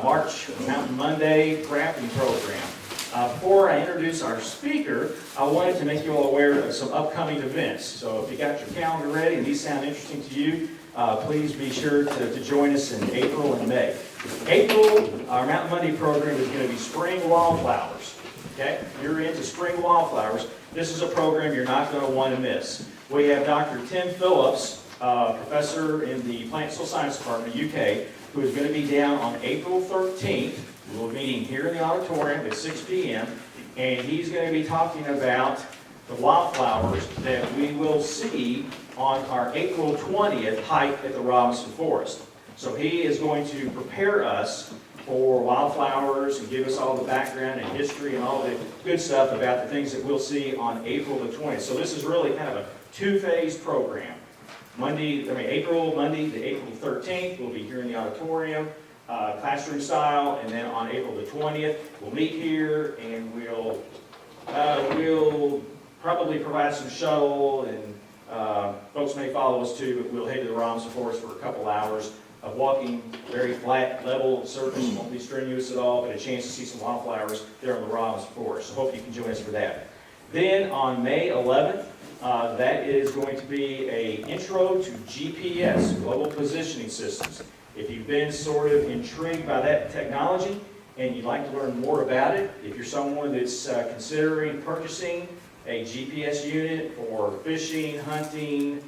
March Mountain Monday Grafting Program. Before I introduce our speaker, I wanted to make you all aware of some upcoming events. So if you got your calendar ready and these sound interesting to you, please be sure to join us in April and May. April, our Mountain Monday program is going to be Spring Wildflowers. Okay? If you're into spring wildflowers, this is a program you're not going to want to miss. We have Dr. Tim Phillips, professor in the Plant Soil Science Department, UK, who is going to be down on April 13th. We'll be meeting here in the auditorium at 6 p.m. And he's going to be talking about the wildflowers that we will see on our April 20th hike at the Robinson Forest. So he is going to prepare us for wildflowers and give us all the background and history and all the good stuff about the things that we'll see on April the 20th. So this is really kind of a two-phase program. Monday to April 13th, we'll be here in the auditorium, classroom style, and then on April the 20th, we'll meet here and we'll probably provide some shuttle, and folks may follow us too, but we'll head to the Robinson Forest for a couple hours of walking, very flat, level surface, won't be strenuous at all, but a chance to see some wildflowers there on the Robinson Forest. So hope you can join us for that. Then on May 11th, that is going to be an intro to GPS, Global Positioning Systems. If you've been sort of intrigued by that technology and you'd like to learn more about it, if you're someone that's considering purchasing a GPS unit for fishing, hunting,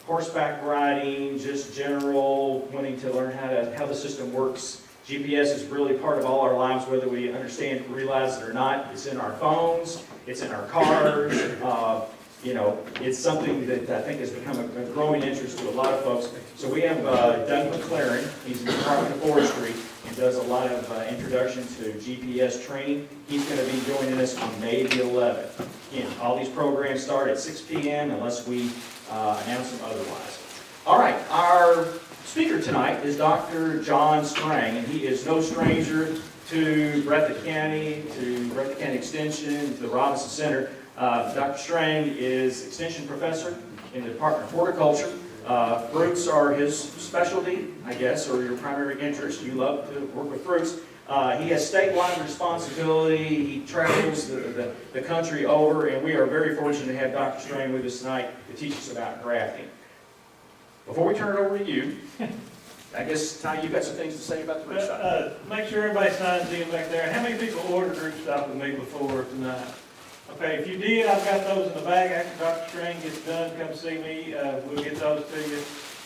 horseback riding, just general, wanting to learn how the system works, GPS is really part of all our lives, whether we understand, realize it or not. It's in our phones, it's in our cars. It's something that I think has become a growing interest to a lot of folks. So we have Doug McLaren. He's in the Department of Forestry and does a lot of introduction to GPS training. He's going to be joining us on May the 11th. Again, all these programs start at 6 p.m. unless we announce them otherwise. All right, our speaker tonight is Dr. John Strang, and he is no stranger to Breathitt County Extension, to the Robinson Center. Dr. Strang is Extension Professor in the Department of Horticulture. Fruits are his specialty, I guess, or your primary interest. You love to work with fruits. He has statewide responsibility. He travels the country over, and we are very fortunate to have Dr. Strang with us tonight to teach us about grafting. Before we turn it over to you, I guess, Ty, you've got some things to say about the root stock. Make sure everybody signs in back there. How many people ordered root stock with me before tonight? Okay, if you did, I've got those in the bag after Dr. Strang gets done. Come see me. We'll get those to you.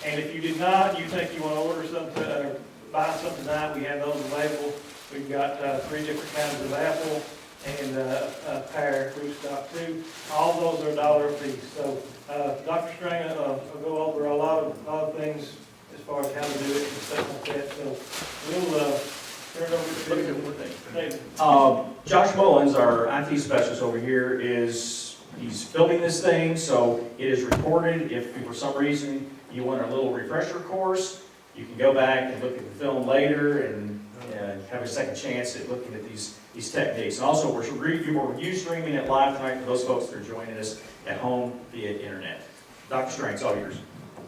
And if you did not, you think you want to order something or buy something tonight, we have those available. We've got 3 different kinds of apple and a pear root stock too. All those are $1 a piece. So Dr. Strang will go over a lot of things as far as how to do it and stuff like that. So we'll turn it over to David. Josh Mullins, our IT specialist over here, he's filming this thing, so it is recorded. If for some reason you want a little refresher course, you can go back and look at the film later and have a second chance at looking at these techniques. And also, we're streaming it live tonight for those folks that are joining us at home via internet. Dr. Strang, it's all yours.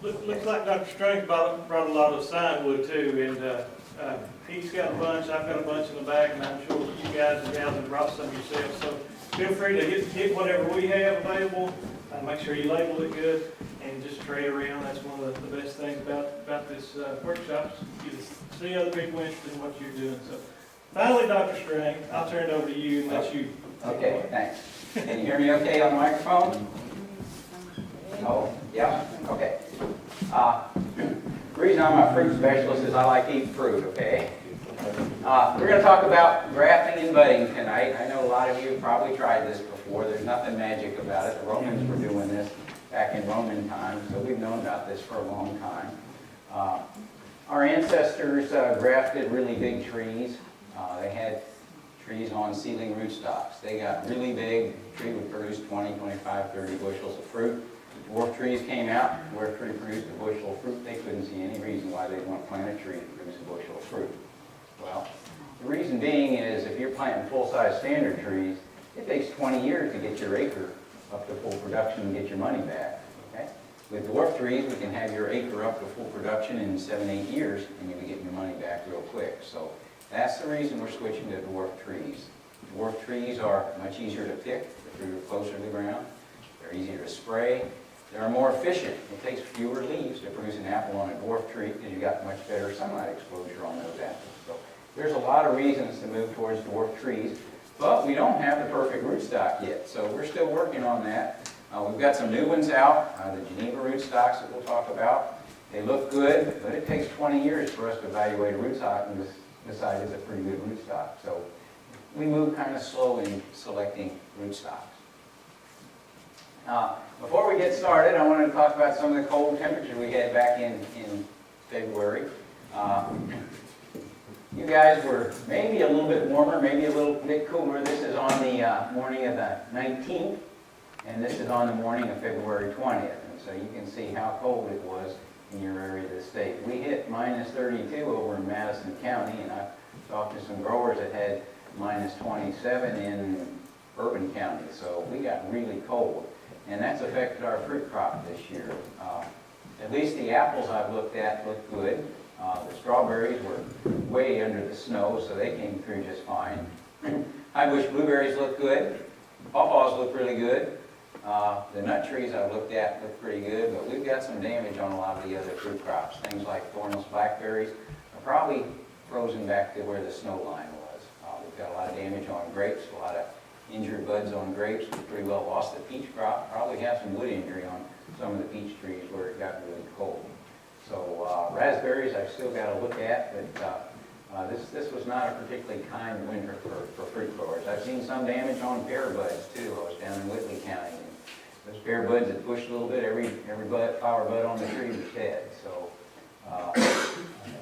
Looks like Dr. Strang brought a lot of sign wood too, and he's got a bunch, I've got a bunch in the back, and I'm sure you guys and gals have brought some yourselves. So feel free to get whatever we have available. Make sure you label it good and just trade around. That's one of the best things about this workshop. You see other people interested in what you're doing. So finally, Dr. Strang, I'll turn it over to you and let you. Okay, thanks. Can you hear me okay on the microphone? Oh, yeah? Okay. The reason I'm a fruit specialist is I like to eat fruit, okay? We're going to talk about grafting and budding tonight. I know a lot of you have probably tried this before. There's nothing magic about it. The Romans were doing this back in Roman times, so we've known about this for a long time. Our ancestors grafted really big trees. They had trees on seedling rootstocks. They got really big. The tree would produce 20, 25, 30 bushels of fruit. Dwarf trees came out. Dwarf tree produced a bushel of fruit. They couldn't see any reason why they'd want to plant a tree to produce a bushel of fruit. Well, the reason being is if you're planting full-size standard trees, it takes 20 years to get your acre up to full production and get your money back. Okay? With dwarf trees, we can have your acre up to full production in 7-8 years, and you'll be getting your money back real quick. So That's the reason we're switching to dwarf trees. Dwarf trees are much easier to pick, the fruit are closer to the ground, they're easier to spray, they're more efficient. It takes fewer leaves to produce an apple on a dwarf tree because you got much better sunlight exposure on those apples. So there's a lot of reasons to move towards dwarf trees, but we don't have the perfect rootstock yet, so we're still working on that. We've got some new ones out, the Geneva rootstocks that we'll talk about. They look good, but it takes 20 years for us to evaluate a rootstock and decide it's a pretty good rootstock. So we move kind of slow in selecting rootstocks. Before we get started, I wanted to talk about some of the cold temperatures we had back in February. You guys were maybe a little bit warmer, maybe a little bit cooler. This is on the morning of the 19th, and this is on the morning of February 20th. And so you can see how cold it was in your area of the state. We hit minus 32 over in Madison County, and I talked to some growers that had minus 27 in Bourbon County. So we got really cold, and that's affected our fruit crop this year. At least the apples I've looked at look good. The strawberries were way under the snow, so they came through just fine. I wish blueberries look good. Pawpaws look really good. The nut trees I've looked at look pretty good, but we've got some damage on a lot of the other fruit crops. Things like thornless blackberries are probably frozen back to where the snow line was. We've got a lot of damage on grapes, a lot of injured buds on grapes. We pretty well lost the peach crop. Probably have some wood injury on some of the peach trees where it got really cold. So raspberries I've still got to look at, but this was not a particularly kind winter for fruit growers. I've seen some damage on pear buds too. I was down in Whitley County, and those pear buds had pushed a little bit. Every flower bud on the tree was dead. So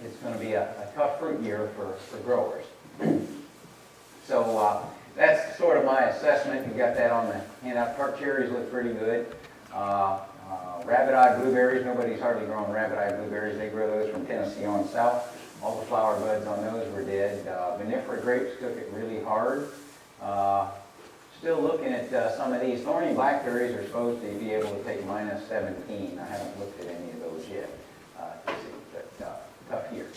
it's going to be a tough fruit year for growers. So that's sort of my assessment. You got that on the handout. Tart cherries look pretty good. Rabbit-eyed blueberries, nobody's hardly growing rabbit-eyed blueberries. They grow those from Tennessee on south. All the flower buds on those were dead. Vinifera grapes took it really hard. Still looking at some of these. Thorny blackberries are supposed to be able to take minus 17. I haven't looked at any of those yet to see, but tough year.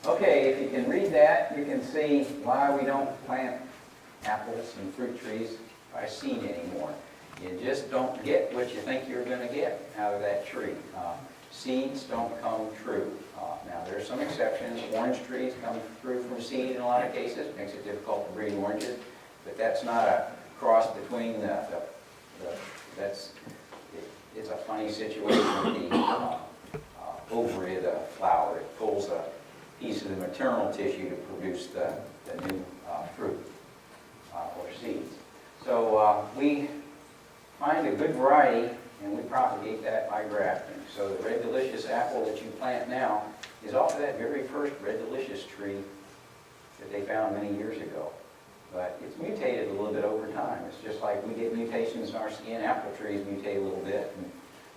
Okay, if you can read that, you can see why we don't plant apples and fruit trees by seed anymore. You just don't get what you think you're going to get out of that tree. Seeds don't come true. Now, there are some exceptions. Orange trees come through from seed in a lot of cases. It makes it difficult to breed oranges, but that's not a cross between it's a funny situation with the ovary of the flower. It pulls a piece of the maternal tissue to produce the new fruit or seeds. So we find a good variety, and we propagate that by grafting. So the Red Delicious apple that you plant now is off of that very first Red Delicious tree that they found many years ago. But it's mutated a little bit over time. It's just like we get mutations in our skin, apple trees mutate a little bit. And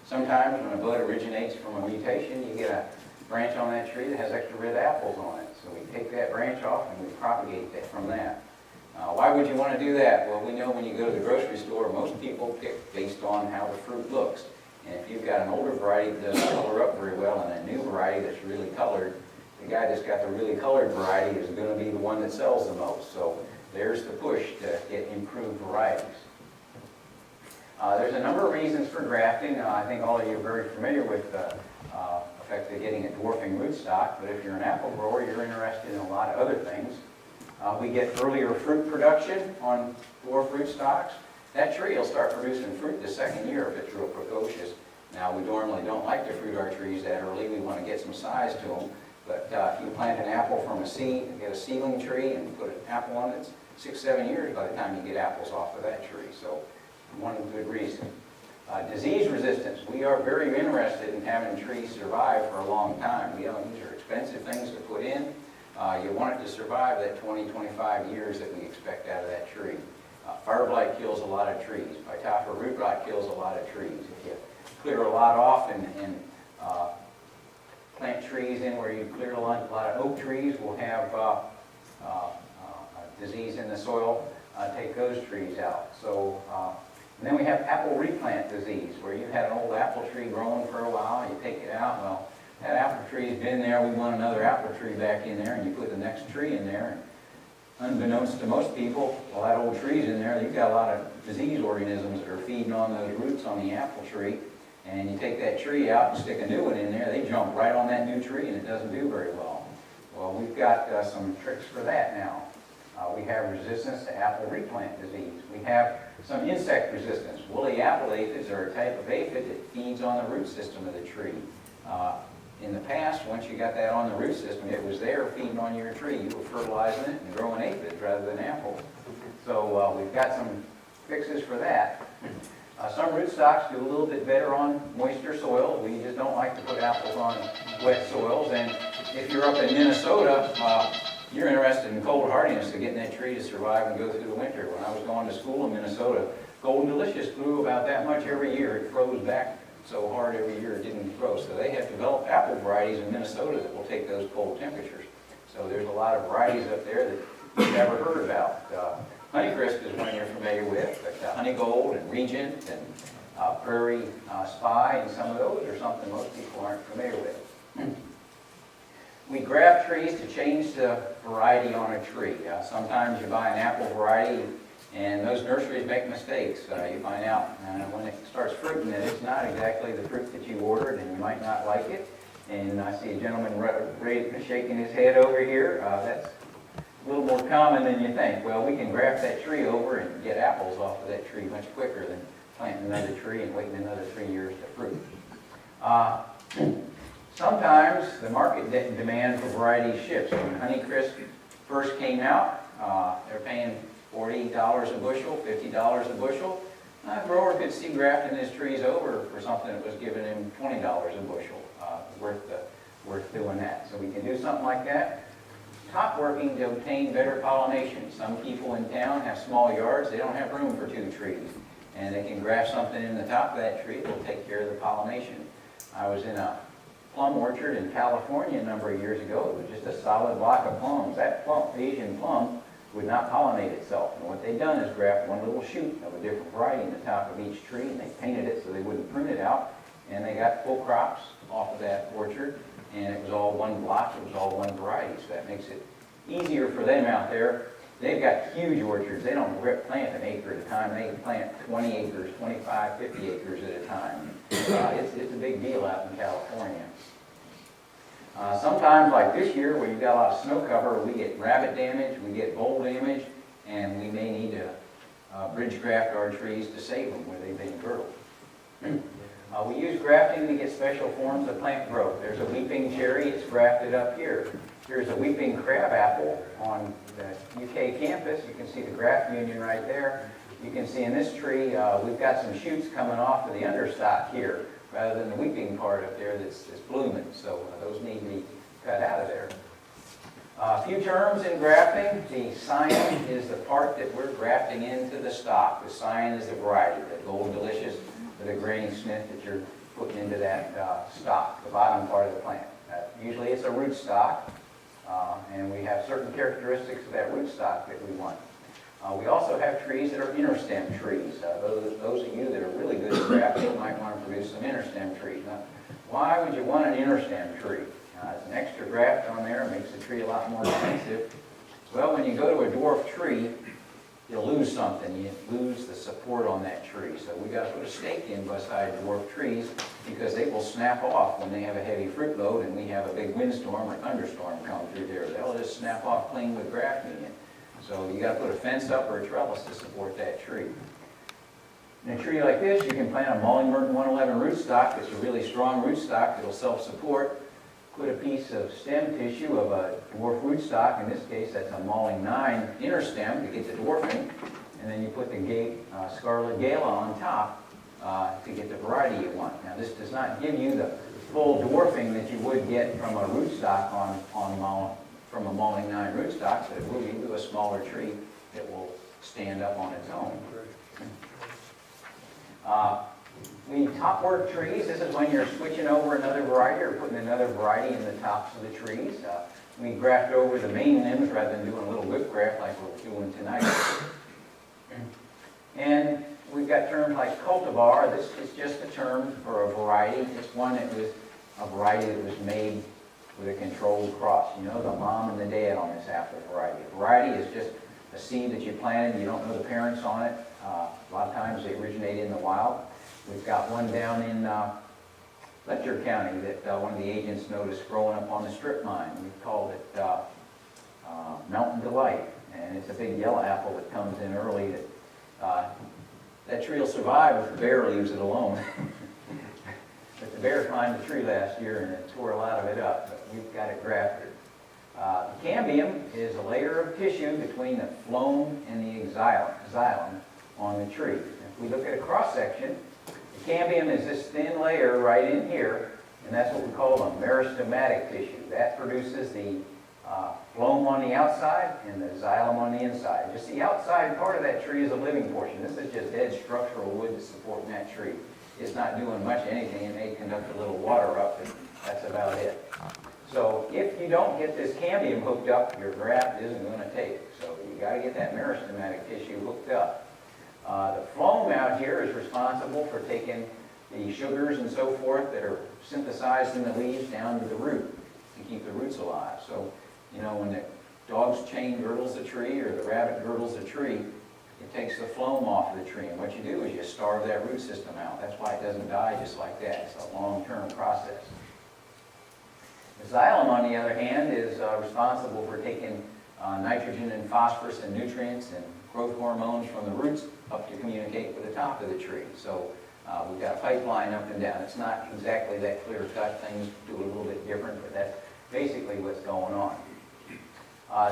sometimes when a bud originates from a mutation, you get a branch on that tree that has extra red apples on it. So we take that branch off and we propagate that from that. Why would you want to do that? Well, we know when you go to the grocery store, most people pick based on how the fruit looks. And if you've got an older variety that doesn't color up very well and a new variety that's really colored, the guy that's got the really colored variety is going to be the one that sells the most. So there's the push to get improved varieties. There's a number of reasons for grafting. I think all of you are very familiar with the effect of getting a dwarfing rootstock, but if you're an apple grower, you're interested in a lot of other things. We get earlier fruit production on dwarf rootstocks. That tree will start producing fruit the second year if it's real precocious. Now, we normally don't like to fruit our trees that early. We want to get some size to them. But if you plant an apple from a seed, and get a seedling tree and put an apple on it, it's 6-7 years by the time you get apples off of that tree. So one good reason. Disease resistance. We are very interested in having trees survive for a long time. These are expensive things to put in. You want it to survive that 20-25 years that we expect out of that tree. Fire blight kills a lot of trees. Phytophthora root rot kills a lot of trees. If you clear a lot off and plant trees in where you clear a lot of oak trees, will have disease in the soil. Take those trees out. So, and then we have apple replant disease, where you had an old apple tree growing for a while, you take it out. Well, that apple tree's been there, we want another apple tree back in there, and you put the next tree in there. And unbeknownst to most people, well, that old tree's in there, you've got a lot of disease organisms that are feeding on those roots on the apple tree. And you take that tree out and stick a new one in there, they jump right on that new tree and it doesn't do very well. Well, we've got some tricks for that now. We have resistance to apple replant disease. We have some insect resistance. Woolly apple aphids are a type of aphid that feeds on the root system of the tree. In the past, once you got that on the root system, it was there feeding on your tree. You were fertilizing it and growing aphids rather than apples. So we've got some fixes for that. Some rootstocks do a little bit better on moisture soil. We just don't like to put apples on wet soils. And if you're up in Minnesota, you're interested in cold hardiness to getting that tree to survive and go through the winter. When I was going to school in Minnesota, Golden Delicious grew about that much every year. It froze back so hard every year it didn't grow. So they have developed apple varieties in Minnesota that will take those cold temperatures. So there's a lot of varieties up there that you've never heard about. Honeycrisp is one you're familiar with, but Honeygold and Regent and Prairie Spy and some of those are something most people aren't familiar with. We graft trees to change the variety on a tree. Sometimes you buy an apple variety and those nurseries make mistakes. You find out when it starts fruiting that it's not exactly the fruit that you ordered and you might not like it. And I see a gentleman shaking his head over here. That's a little more common than you think. Well, we can graft that tree over and get apples off of that tree much quicker than planting another tree and waiting another 3 years to fruit. Sometimes the market demand for varieties shifts. When Honeycrisp first came out, they're paying $40 a bushel, $50 a bushel. A grower could see grafting his trees over for something that was giving him $20 a bushel. Worth doing that. So we can do something like that. Top working to obtain better pollination. Some people in town have small yards. They don't have room for 2 trees. And they can graft something in the top of that tree that will take care of the pollination. I was in a plum orchard in California a number of years ago. It was just a solid block of plums. That Asian plum would not pollinate itself. And what they'd done is graft one little shoot of a different variety in the top of each tree, and they painted it so they wouldn't prune it out. And they got full crops off of that orchard. And it was all one block, it was all one variety, so that makes it easier for them out there. They've got huge orchards. They don't plant an acre at a time. They plant 20 acres, 25, 50 acres at a time. It's a big deal out in California. Sometimes, like this year, where you've got a lot of snow cover, we get rabbit damage, we get vole damage, and we may need to bridge graft our trees to save them where they've been girdled. We use grafting to get special forms of plant growth. There's a weeping cherry, it's grafted up here. Here's a weeping crab apple on the UK campus. You can see the graft union right there. You can see in this tree, we've got some shoots coming off of the understock here, rather than the weeping part up there that's blooming. So those need to be cut out of there. A few terms in grafting. The scion is the part that we're grafting into the stock. The scion is the variety, the Golden Delicious, or the Granny Smith that you're putting into that stock, the bottom part of the plant. Usually it's a rootstock, and we have certain characteristics of that rootstock that we want. We also have trees that are interstem trees. Those of you that are really good at grafting might want to produce some interstem trees. Now, why would you want an interstem tree? It's an extra graft on there, it makes the tree a lot more expensive. Well, when you go to a dwarf tree, you'll lose something. You lose the support on that tree. So we got to put a stake in beside dwarf trees because they will snap off when they have a heavy fruit load and we have a big windstorm or thunderstorm come through there. They'll just snap off clean with graft union. So you got to put a fence up or a trellis to support that tree. In a tree like this, you can plant a Mollingmerton 111 rootstock. It's a really strong rootstock that'll self-support. Put a piece of stem tissue of a dwarf rootstock. In this case, that's a Malling 9 inner stem to get the dwarfing. And then you put the Scarlet Gala on top to get the variety you want. Now, this does not give you the full dwarfing that you would get from a rootstock from a Malling 9 rootstock, but it will give you a smaller tree that will stand up on its own. We top work trees. This is when you're switching over another variety or putting another variety in the tops of the trees. We graft over the main limbs rather than doing a little whip graft like we're doing tonight. And we've got terms like cultivar. This is just a term for a variety. It's one that was a variety that was made with a controlled cross. You know, the mom and the dad on this apple variety. A variety is just a seed that you planted, you don't know the parents on it. A lot of times they originate in the wild. We've got one down in Letcher County that one of the agents noticed growing up on the strip mine. We called it Mountain Delight, and it's a big yellow apple that comes in early. That tree will survive if the bear leaves it alone. But the bear climbed the tree last year and it tore a lot of it up, but we've got it grafted. The cambium is a layer of tissue between the phloem and the xylem on the tree. If we look at a cross-section, the cambium is this thin layer right in here, and that's what we call a meristematic tissue. That produces the phloem on the outside and the xylem on the inside. Just the outside part of that tree is a living portion. This is just dead structural wood that's supporting that tree. It's not doing much anything. It may conduct a little water up, but that's about it. So if you don't get this cambium hooked up, your graft isn't going to take. So you got to get that meristematic tissue hooked up. The phloem out here is responsible for taking the sugars and so forth that are synthesized in the leaves down to the root to keep the roots alive. So, you know, when the dog's chain girdles a tree or the rabbit girdles a tree, it takes the phloem off of the tree. And what you do is you starve that root system out. That's why it doesn't die just like that. It's a long-term process. The xylem, on the other hand, is responsible for taking nitrogen and phosphorus and nutrients and growth hormones from the roots up to communicate with the top of the tree. So we've got a pipeline up and down. It's not exactly that clear-cut. Things do a little bit different, but that's basically what's going on.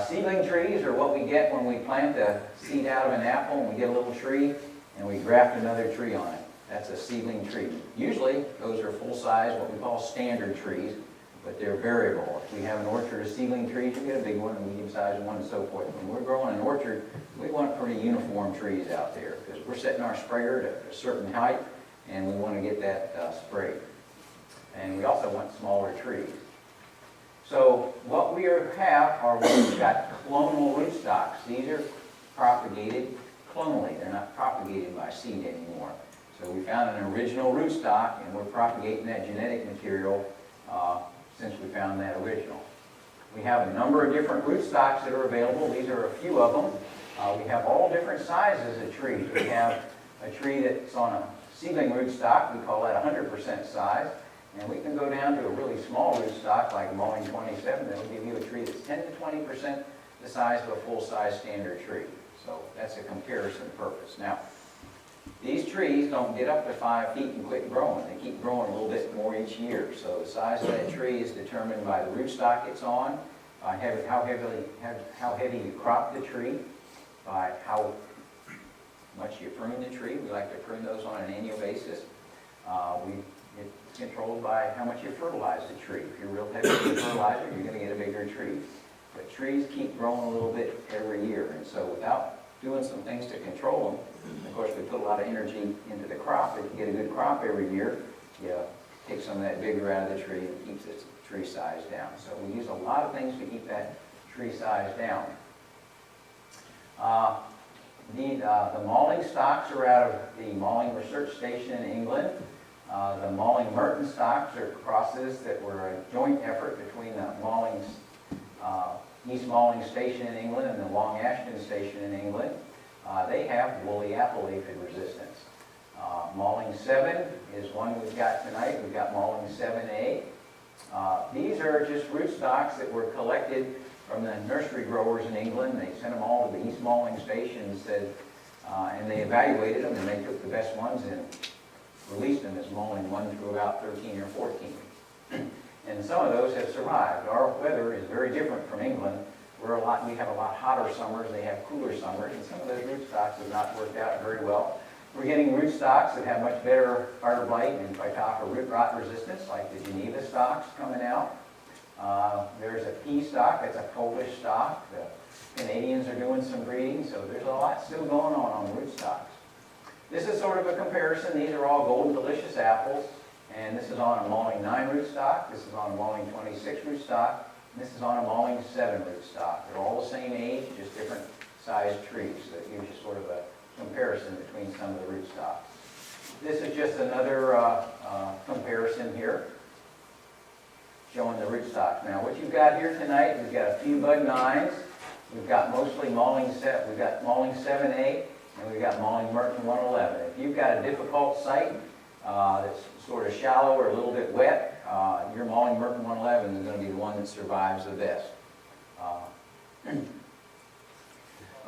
Seedling trees are what we get when we plant a seed out of an apple and we get a little tree and we graft another tree on it. That's a seedling tree. Usually those are full-size, what we call standard trees, but they're variable. If we have an orchard of seedling trees, you get a big one, a medium-sized one, and so forth. When we're growing an orchard, we want pretty uniform trees out there because we're setting our sprayer to a certain height and we want to get that sprayed. And we also want smaller trees. So what we have are we've got clonal rootstocks. These are propagated clonally. They're not propagated by seed anymore. So we found an original rootstock and we're propagating that genetic material since we found that original. We have a number of different rootstocks that are available. These are a few of them. We have all different sizes of trees. We have a tree that's on a seedling rootstock. We call that 100% size. And we can go down to a really small rootstock like mulling 27 that'll give you a tree that's 10 to 20% the size of a full-size standard tree. So that's a comparison purpose. Now, these trees don't get up to 5 feet and quit growing. They keep growing a little bit more each year. So the size of that tree is determined by the rootstock it's on, by how heavy you crop the tree, by how much you prune the tree. We like to prune those on an annual basis. It's controlled by how much you fertilize the tree. If you're real heavy with fertilizer, you're going to get a bigger tree. But trees keep growing a little bit every year. And so without doing some things to control them, of course we put a lot of energy into the crop. If you get a good crop every year, you take some of that vigor out of the tree and keeps its tree size down. So we use a lot of things to keep that tree size down. The malling stocks are out of the Malling Research Station in England. The Malling Merton stocks are crosses that were a joint effort between the East Malling Station in England and the Long Ashton Station in England. They have woolly apple aphid resistance. Malling 7 is one we've got tonight. We've got Malling 7A. These are just rootstocks that were collected from the nursery growers in England. They sent them all to the East Malling Station and said, and they evaluated them and they took the best ones and released them as Malling 1 through about 13 or 14. And some of those have survived. Our weather is very different from England. We have a lot hotter summers, they have cooler summers, and some of those rootstocks have not worked out very well. We're getting rootstocks that have much better fire blight and phytophthora root rot resistance, like the Geneva stocks coming out. There's a pea stock, that's a Polish stock. The Canadians are doing some breeding, so there's a lot still going on rootstocks. This is sort of a comparison. These are all Golden Delicious apples, and this is on a Malling 9 rootstock, this is on a Malling 26 rootstock, and this is on a Malling 7 rootstock. They're all the same age, just different sized trees. So it gives you sort of a comparison between some of the rootstocks. This is just another comparison here. showing the rootstocks. Now, what you've got here tonight, we've got a few bud 9s. We've got mostly we've got Malling 7A, and we've got Malling Merton 111. If you've got a difficult site that's sort of shallow or a little bit wet, your Malling Merton 111 is going to be the one that survives the best.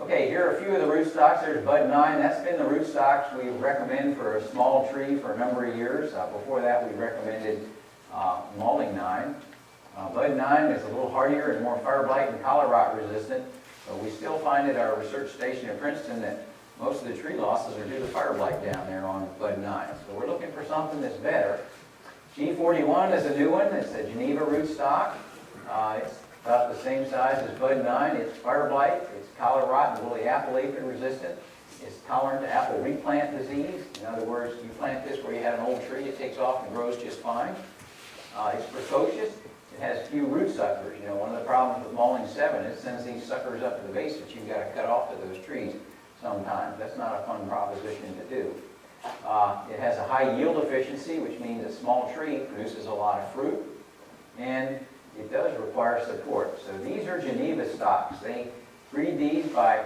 Okay, here are a few of the rootstocks. There's bud 9. That's been the rootstocks we recommend for a small tree for a number of years. Before that, we recommended Malling 9. Bud 9 is a little hardier and more fire blight and collar rot resistant, but we still find at our research station in Princeton that most of the tree losses are due to fire blight down there on Bud 9. So we're looking for something that's better. G41 is a new one. It's a Geneva rootstock. It's about the same size as Bud 9. It's fire blight, it's collar rot and woolly apple aphid resistant. It's tolerant to apple replant disease. In other words, you plant this where you had an old tree, it takes off and grows just fine. It's precocious. It has few root suckers. You know, one of the problems with Malling 7 is it sends these suckers up to the base that you've got to cut off of those trees sometimes. That's not a fun proposition to do. It has a high yield efficiency, which means a small tree produces a lot of fruit, and it does require support. So these are Geneva stocks. They breed these by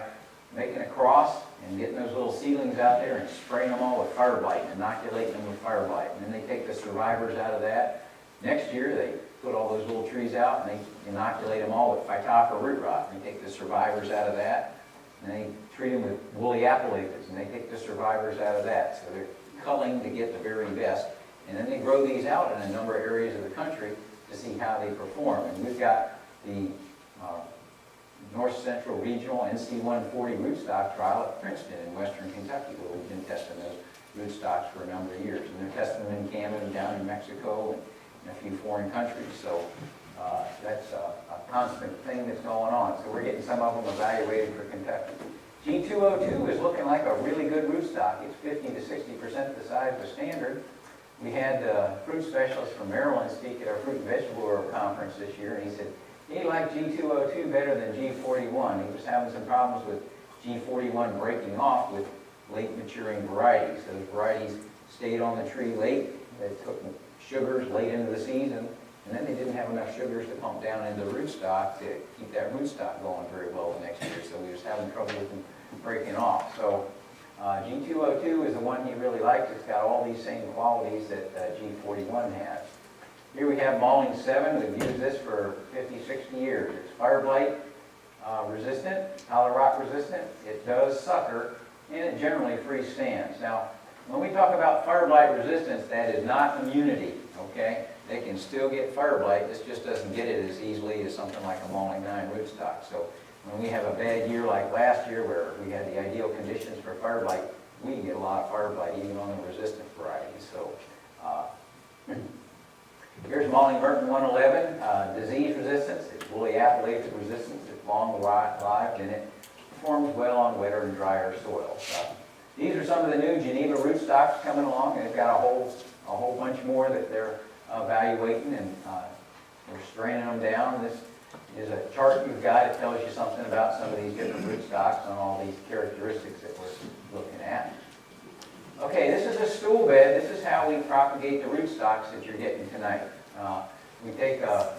making a cross and getting those little seedlings out there and spraying them all with fire blight, inoculating them with fire blight. And then they take the survivors out of that. Next year, they put all those little trees out and they inoculate them all with phytophthora root rot. And they take the survivors out of that. And they treat them with woolly apple aphids, and they take the survivors out of that. So they're culling to get the very best. And then they grow these out in a number of areas of the country to see how they perform. And we've got the North Central Regional NC140 rootstock trial at Princeton in Western Kentucky, where we've been testing those rootstocks for a number of years. And they're testing them in Canada and down in Mexico and in a few foreign countries. So that's a constant thing that's going on. So we're getting some of them evaluated for Kentucky. G202 is looking like a really good rootstock. It's 50 to 60% the size of standard. We had a fruit specialist from Maryland speak at our fruit and vegetable conference this year, and he said he liked G202 better than G41. He was having some problems with G41 breaking off with late maturing varieties. Those varieties stayed on the tree late. They took sugars late into the season, and then they didn't have enough sugars to pump down into the rootstock to keep that rootstock going very well the next year. So we was having trouble with them breaking off. So G202 is the one he really liked. It's got all these same qualities that G41 has. Here we have Malling 7. We've used this for 50, 60 years. It's fire blight resistant, collar rot resistant. It does sucker, and it generally freestands. Now, when we talk about fire blight resistance, that is not immunity, okay? They can still get fire blight. This just doesn't get it as easily as something like a Malling 9 rootstock. So when we have a bad year like last year where we had the ideal conditions for fire blight, we can get a lot of fire blight even on the resistant varieties. So here's Malling Merton 111, disease resistance. It's woolly apple aphid resistance. It's long-lived, and it performs well on wetter and drier soil. These are some of the new Geneva rootstocks coming along, and they've got a whole bunch more that they're evaluating, and we're straining them down. This is a chart you've got. It tells you something about some of these different rootstocks and all these characteristics that we're looking at. Okay, this is a stool bed. This is how we propagate the rootstocks that you're getting tonight. We take a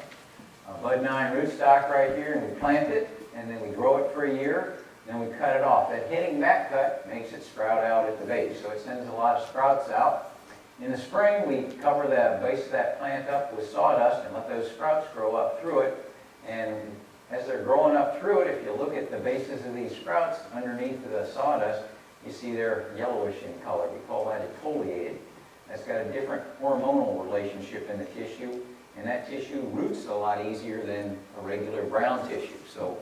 Bud 9 rootstock right here and we plant it, and then we grow it for a year, then we cut it off. That hitting back cut makes it sprout out at the base, so it sends a lot of sprouts out. In the spring, we cover the base of that plant up with sawdust and let those sprouts grow up through it. And as they're growing up through it, if you look at the bases of these sprouts underneath the sawdust, you see they're yellowish in color. We call that exfoliated. That's got a different hormonal relationship in the tissue, and that tissue roots a lot easier than a regular brown tissue. So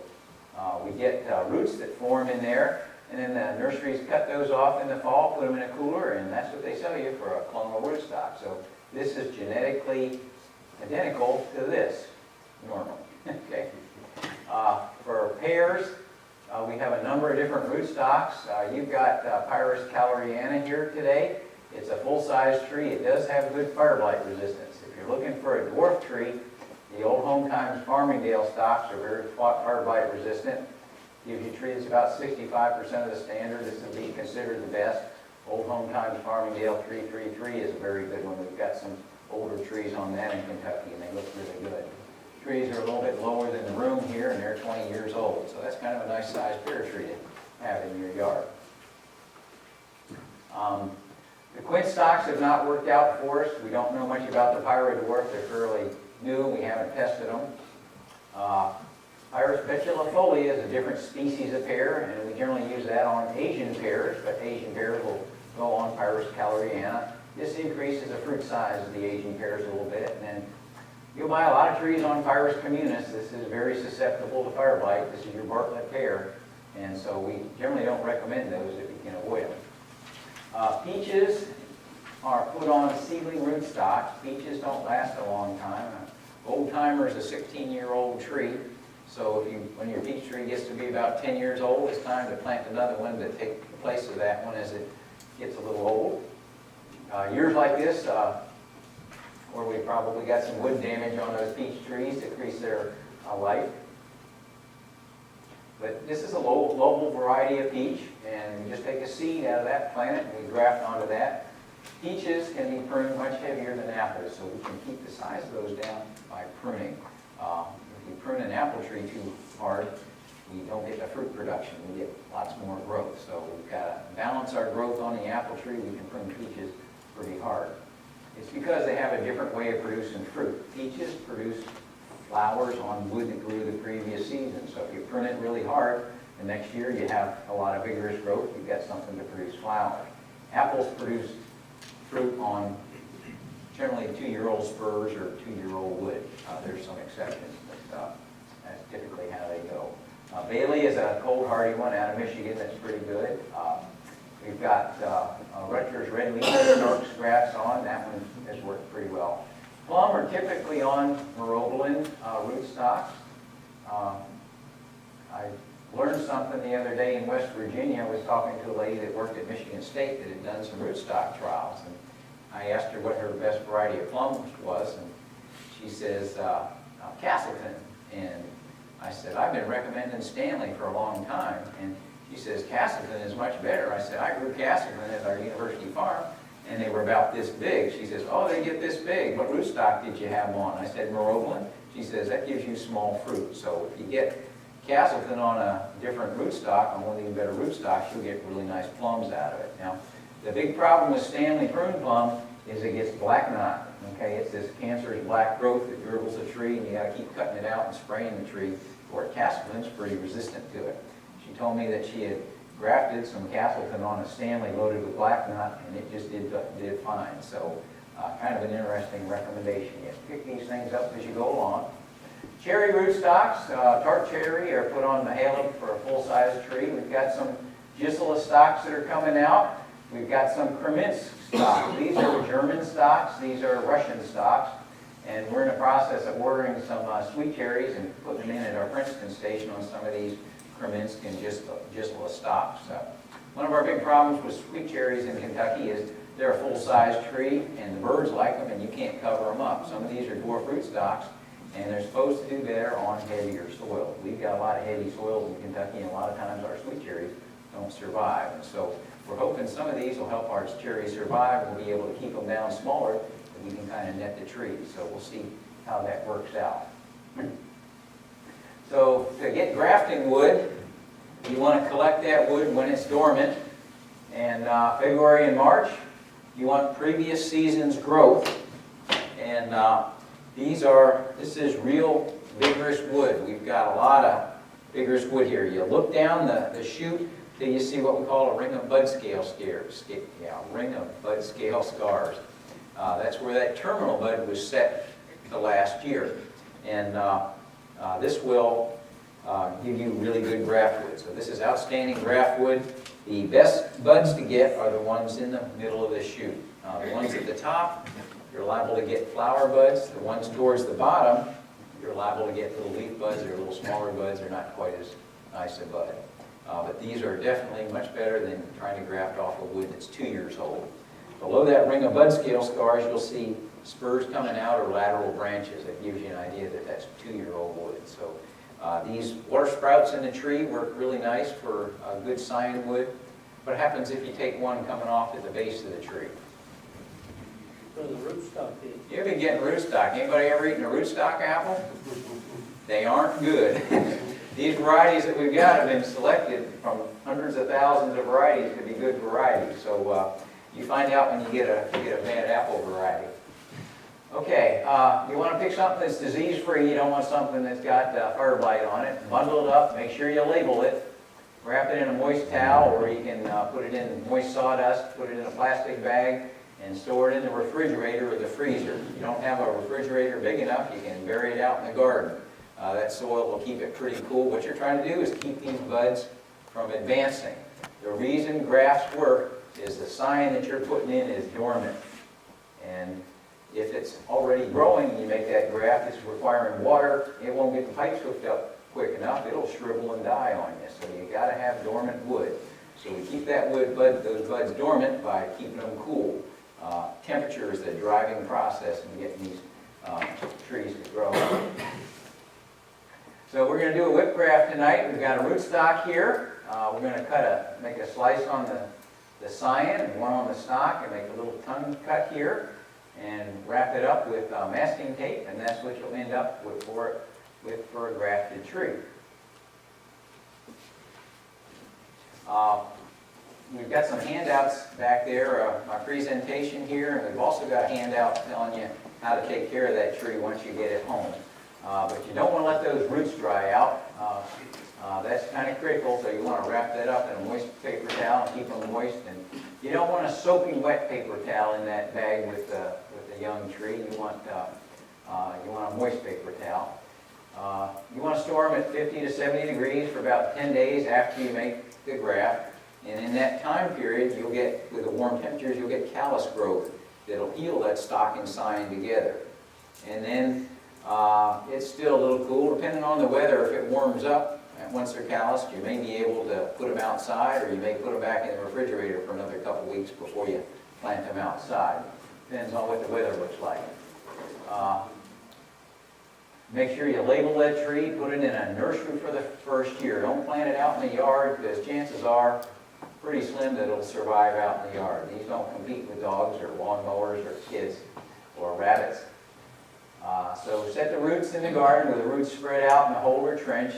we get roots that form in there, and then the nurseries cut those off in the fall, put them in a cooler, and that's what they sell you for a clonal rootstock. So this is genetically identical to this, normally. Okay. For pears, we have a number of different rootstocks. You've got Pyrus caloriana here today. It's a full-size tree. It does have good fire blight resistance. If you're looking for a dwarf tree, the Old Home Times Farmingdale stocks are very fire blight resistant. Gives you a tree that's about 65% of the standard. This would be considered the best. Old Home Times Farmingdale 333 is a very good one. We've got some older trees on that in Kentucky, and they look really good. Trees are a little bit lower than the room here, and they're 20 years old, so that's kind of a nice sized pear tree to have in your yard. The quince stocks have not worked out for us. We don't know much about the pyrodwarf. They're fairly new. We haven't tested them. Pyrus petulifolia is a different species of pear, and we generally use that on Asian pears, but Asian pears will go on Pyrus caloriana. This increases the fruit size of the Asian pears a little bit, and then you'll buy a lot of trees on Pyrus communis. This is very susceptible to fire blight. This is your Bartlett pear, and so we generally don't recommend those if you can avoid them. Peaches are put on seedling rootstocks. Peaches don't last a long time. Old Timer is a 16-year-old tree, so when your peach tree gets to be about 10 years old, it's time to plant another one to take the place of that one as it gets a little old. Years like this, where we probably got some wood damage on those peach trees, decrease their life. But this is a local variety of peach, and we just take a seed out of that plant and we graft onto that. Peaches can be pruned much heavier than apples, so we can keep the size of those down by pruning. If we prune an apple tree too hard, we don't get the fruit production. We get lots more growth. So we've got to balance our growth on the apple tree. We can prune peaches pretty hard. It's because they have a different way of producing fruit. Peaches produce flowers on wood that grew the previous season. So if you prune it really hard, the next year you have a lot of vigorous growth. You've got something to produce flowers. Apples produce fruit on generally 2-year-old spurs or 2-year-old wood. There's some exceptions, but that's typically how they go. Bailey is a cold hardy one out of Michigan that's pretty good. We've got Rutgers red leaf dark scraps on. That one has worked pretty well. Plum are typically on Myrobalan rootstocks. I learned something the other day in West Virginia. I was talking to a lady that worked at Michigan State that had done some rootstock trials. And I asked her what her best variety of plums was, and she says, Castleton. And I said, I've been recommending Stanley for a long time. And she says, Castleton is much better. I said, I grew Castleton at our university farm, and they were about this big. She says, oh, they get this big. What rootstock did you have on? I said, Myrobalan. She says, that gives you small fruit. So if you get Castleton on a different rootstock, on one of these better rootstocks, you'll get really nice plums out of it. Now, the big problem with Stanley prune plum is it gets black knot. Okay, it's this cancerous black growth that girdles the tree, and you got to keep cutting it out and spraying the tree. Or Castleton's pretty resistant to it. She told me that she had grafted some Castleton on a Stanley loaded with black knot, and it just did fine. So, kind of an interesting recommendation. You pick these things up as you go along. Cherry rootstocks, tart cherry, are put on Mahalem for a full-size tree. We've got some Gisela stocks that are coming out. We've got some Kreminsk stocks. These are German stocks. These are Russian stocks. And we're in the process of ordering some sweet cherries and putting them in at our Princeton station on some of these Kreminsk and Gisela stocks. One of our big problems with sweet cherries in Kentucky is they're a full-size tree, and the birds like them, and you can't cover them up. Some of these are dwarf rootstocks, and they're supposed to do better on heavier soil. We've got a lot of heavy soils in Kentucky, and a lot of times our sweet cherries don't survive. And so we're hoping some of these will help our cherries survive. We'll be able to keep them down smaller, and we can kind of net the trees. So we'll see how that works out. So to get grafting wood, you want to collect that wood when it's dormant. And February and March, you want previous season's growth. And this is real vigorous wood. We've got a lot of vigorous wood here. You look down the chute till you see what we call a ring of bud scale scars. Ring of bud scale scars. That's where that terminal bud was set the last year. And this will give you really good graft wood. So this is outstanding graft wood. The best buds to get are the ones in the middle of the chute. The ones at the top, you're liable to get flower buds. The ones towards the bottom, you're liable to get little leaf buds. They're little smaller buds. They're not quite as nice a bud. But these are definitely much better than trying to graft off of wood that's 2 years old. Below that ring of bud scale scars, you'll see spurs coming out or lateral branches. That gives you an idea that that's 2-year-old wood. So these water sprouts in the tree work really nice for good scion wood. What happens if you take one coming off at the base of the tree? For the rootstock is. You've been getting rootstock. Anybody ever eaten a rootstock apple? They aren't good. These varieties that we've got have been selected from hundreds of thousands of varieties to be good varieties. So you find out when you get a bad apple variety. Okay, you want to pick something that's disease-free. You don't want something that's got fire blight on it. Bundle it up. Make sure you label it. Wrap it in a moist towel, or you can put it in moist sawdust, put it in a plastic bag, and store it in the refrigerator or the freezer. If you don't have a refrigerator big enough, you can bury it out in the garden. That soil will keep it pretty cool. What you're trying to do is keep these buds from advancing. The reason grafts work is the sign that you're putting in is dormant. And if it's already growing and you make that graft, it's requiring water, it won't get the pipes hooked up quick enough. It'll shrivel and die on you. So you got to have dormant wood. So we keep that wood those buds dormant by keeping them cool. Temperature is the driving process in getting these trees to grow. So we're going to do a whip graft tonight. We've got a rootstock here. We're going to make a slice on the scion and one on the stock, and make a little tongue cut here and wrap it up with masking tape, and that's what you'll end up with for a grafted tree. We've got some handouts back there, my presentation here, and we've also got a handout telling you how to take care of that tree once you get it home. But you don't want to let those roots dry out. That's kind of critical, so you want to wrap that up in a moist paper towel and keep them moist. And you don't want a soaking wet paper towel in that bag with the young tree. You want a moist paper towel. You want to store them at 50 to 70 degrees for about 10 days after you make the graft. And in that time period, you'll get, with the warm temperatures, you'll get callus growth that'll heal that stock and scion together. And then it's still a little cool, depending on the weather. If it warms up, and once they're calloused, you may be able to put them outside, or you may put them back in the refrigerator for another couple weeks before you plant them outside. Depends on what the weather looks like. Make sure you label that tree, put it in a nursery for the first year. Don't plant it out in the yard, because chances are pretty slim that it'll survive out in the yard. These don't compete with dogs or lawnmowers or kids or rabbits. So set the roots in the garden with the roots spread out in the hole or trench.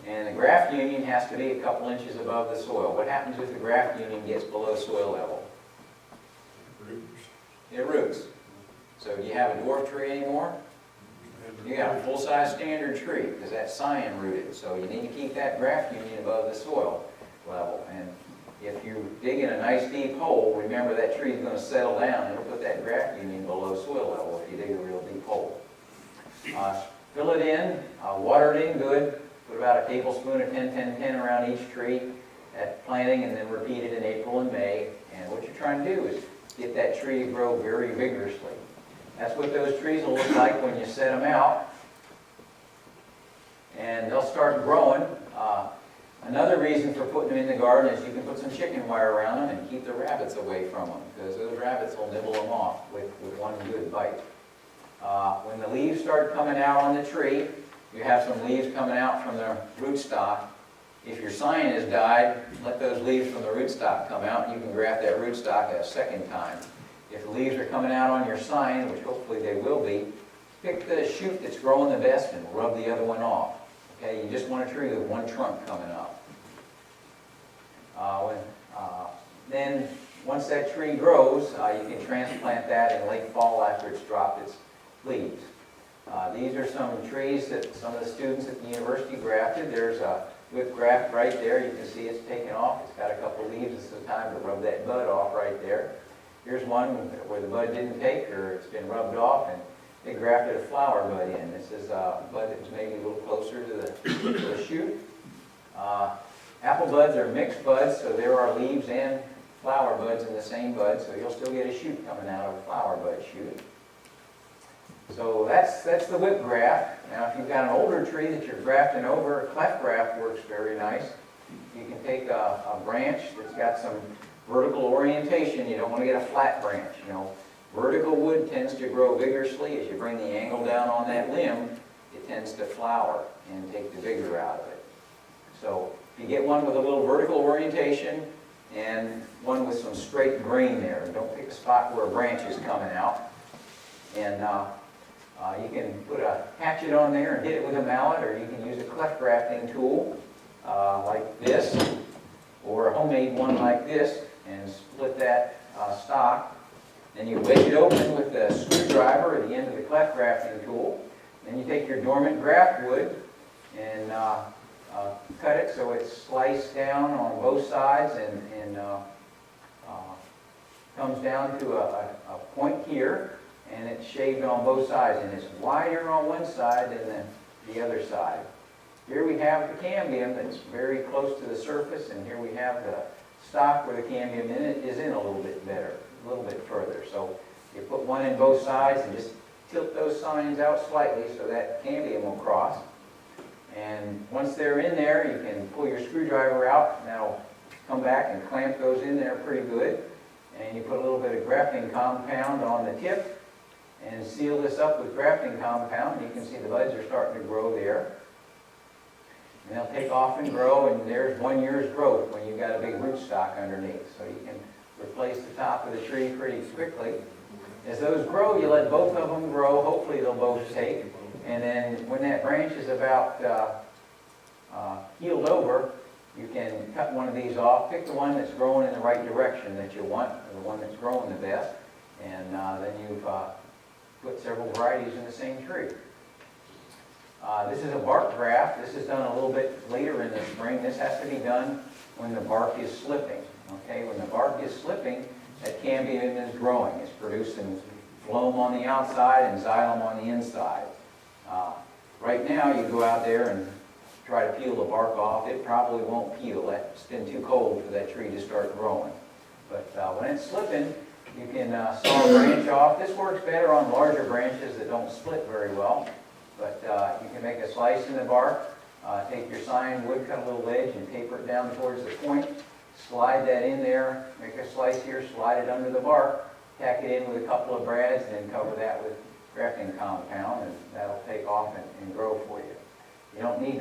And the graft union has to be a couple inches above the soil. What happens if the graft union gets below soil level? It roots. So do you have a dwarf tree anymore? You got a full-size standard tree, because that's scion rooted. So you need to keep that graft union above the soil level. And if you dig in a nice deep hole, remember that tree is going to settle down. It'll put that graft union below soil level if you dig a real deep hole. Fill it in, water it in good. Put about a tablespoon of 10-10-10 around each tree at planting, and then repeat it in April and May. And what you're trying to do is get that tree to grow very vigorously. That's what those trees will look like when you set them out. And they'll start growing. Another reason for putting them in the garden is you can put some chicken wire around them and keep the rabbits away from them, because those rabbits will nibble them off with one good bite. When the leaves start coming out on the tree, you have some leaves coming out from the rootstock. If your scion has died, let those leaves from the rootstock come out, and you can graft that rootstock a second time. If the leaves are coming out on your scion, which hopefully they will be, pick the shoot that's growing the best and rub the other one off. Okay, you just want a tree with one trunk coming up. Then, once that tree grows, you can transplant that in late fall after it's dropped its leaves. These are some trees that some of the students at the university grafted. There's a whip graft right there. You can see it's taken off. It's got a couple leaves. It's the time to rub that bud off right there. Here's one where the bud didn't take, or it's been rubbed off, and they grafted a flower bud in. This is a bud that was maybe a little closer to the shoot. Apple buds are mixed buds, so there are leaves and flower buds in the same bud, so you'll still get a shoot coming out of a flower bud shoot. So that's the whip graft. Now, if you've got an older tree that you're grafting over, a cleft graft works very nice. You can take a branch that's got some vertical orientation. You don't want to get a flat branch. Vertical wood tends to grow vigorously. As you bring the angle down on that limb, it tends to flower and take the vigor out of it. So if you get one with a little vertical orientation and one with some straight grain there. Don't pick a spot where a branch is coming out. And you can put a hatchet on there and hit it with a mallet, or you can use a cleft grafting tool like this, or a homemade one like this, and split that stock. Then you wedge it open with the screwdriver at the end of the cleft grafting tool. Then you take your dormant graft wood and cut it so it's sliced down on both sides and comes down to a point here, and it's shaved on both sides, and it's wider on one side than the other side. Here we have the cambium that's very close to the surface, and here we have the stock where the cambium in it is in a little bit better, a little bit further. So you put one in both sides and just tilt those signs out slightly so that cambium will cross. And once they're in there, you can pull your screwdriver out, and that'll come back and clamp those in there pretty good. And you put a little bit of grafting compound on the tip and seal this up with grafting compound. You can see the buds are starting to grow there. And they'll take off and grow, and there's 1 year's growth when you've got a big rootstock underneath. So you can replace the top of the tree pretty quickly. As those grow, you let both of them grow. Hopefully they'll both take. And then when that branch is about healed over, you can cut one of these off. Pick the one that's growing in the right direction that you want, or the one that's growing the best. And then you've put several varieties in the same tree. This is a bark graft. This is done a little bit later in the spring. This has to be done when the bark is slipping. Okay, when the bark is slipping, that cambium is growing. It's producing phloem on the outside and xylem on the inside. Right now, you go out there and try to peel the bark off. It probably won't peel. It's been too cold for that tree to start growing. But when it's slipping, you can saw a branch off. This works better on larger branches that don't split very well. But you can make a slice in the bark, take your sign wood, cut a little edge, and taper it down towards the point. Slide that in there, make a slice here, slide it under the bark, tack it in with a couple of brads, and then cover that with grafting compound, and that'll take off and grow for you. You don't need